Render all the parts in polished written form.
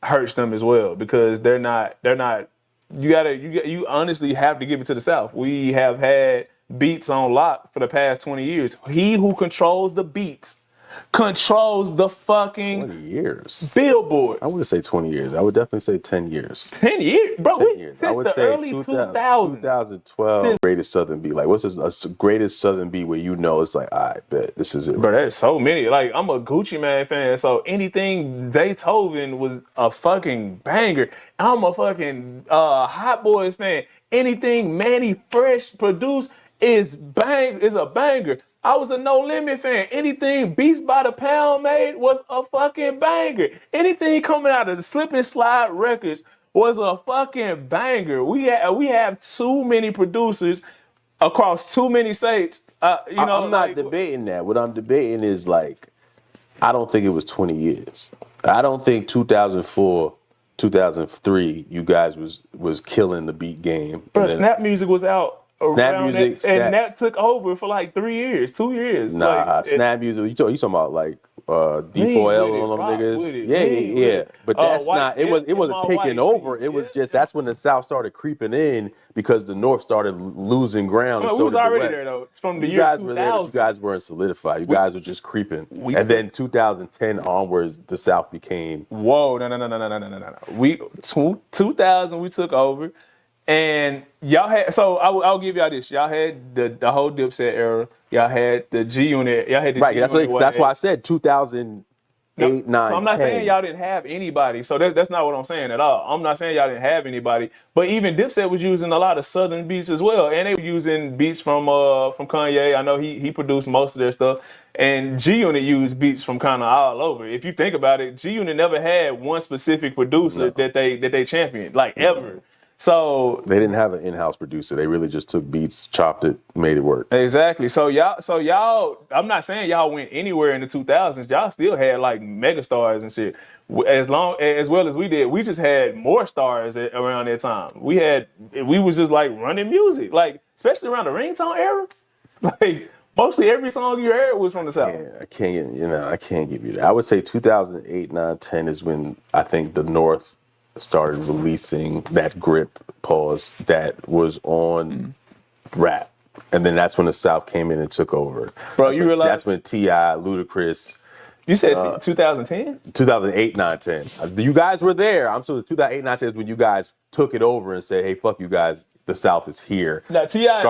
hurts them as well because they're not. You honestly have to give it to the South. We have had beats on lock for the past 20 years. He who controls the beats controls the fucking 20 years. billboards. I wouldn't say 20 years. I would definitely say 10 years. 10 years, bro. 10 years. I Since would the say early 2000s. 2012. Greatest Southern beat. Like, what's the greatest Southern beat where it's like, I bet this is it. Bro, there's so many. Like, I'm a Gucci Man fan, so anything Zaytoven was a fucking banger. I'm a fucking Hot Boys fan. Anything Manny Fresh produced is a banger. I was a No Limit fan. Anything Beats by the Pound made was a fucking banger. Anything coming out of the Slip and Slide Records was a fucking banger. We have too many producers across too many states. I'm not debating that. What I'm debating is like, I don't think it was 20 years. I don't think 2004, 2003, you guys was killing the beat game. Bro, Snap Music was out. That took over for like 2 years. Nah, Snap Music. You talking about like D4L and them niggas? Yeah. But that's not. It wasn't taking over. It was just that's when the South started creeping in because the North started losing ground. Well, we was already there though. It's from the year 2000. Were there, but you guys weren't solidified. You guys were just creeping. Then 2010 onwards, the South became. Whoa, no. 2000 we took over. And y'all had, so I'll give y'all this. Y'all had the whole Dipset era. Y'all had the G Unit. Y'all had the right. G That's why I said 2008, 9, So I'm not 10. saying y'all didn't have anybody. So that's not what I'm saying at all. I'm not saying y'all didn't have anybody. But even Dipset was using a lot of Southern beats as well, and they were using beats from Kanye. I know he produced most of their stuff. And G Unit used beats from kind of all over. If you think about it, G Unit never had one specific producer that they championed like ever. So they didn't have an in-house producer. They really just took beats, chopped it, made it work. Exactly. So y'all, I'm not saying y'all went anywhere in the 2000s. Y'all still had like megastars and shit. As well as we did, we just had more stars around that time. We was just like running music, like especially around the ringtone era. Like mostly every song you heard was from the South. Yeah, I can't give you that. I would say 2008, 9, 10 is when I think the North started releasing that grip that was on rap. And then that's when the South came in and took over. Bro, you realize that's when T.I., Ludacris. You said 2010? 2008, 9, 10. You guys were there. I'm so 2008, 9, 10 is when you guys took it over and said, hey, fuck you guys. The South is here. Now, T.I.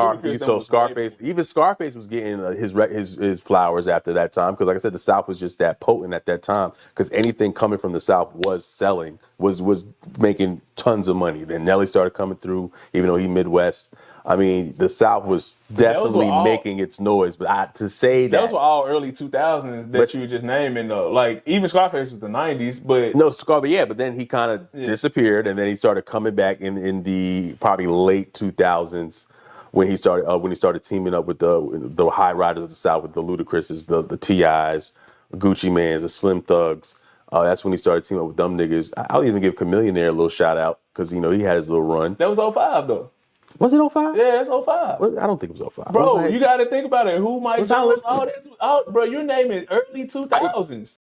Scarface, even Scarface was getting his flowers after that time because, like I said, the South was just that potent at that time because anything coming from the South was selling, was making tons of money. Then Nelly started coming through, even though he Midwest. I mean, the South was definitely making its noise, but to say that... Those were all early 2000s that you were just naming, though. Like, even Scarface was the 90s, but... No, Scarface, yeah, but then he kind of disappeared, and then he started coming back in the probably late 2000s when he started teaming up with the high riders of the South, with the Ludacris's, the T.I.'s, Gucci Man's, the Slim Thugs. That's when he started teaming up with them niggas. I'll even give Chameleonaire a little shout out because, he had his little run. That was 05, though. Was it 05? Yeah, it's 05. I don't think it was 05. Bro, you got to think about it. Who Mike Jones, all this, bro, you're naming early 2000s.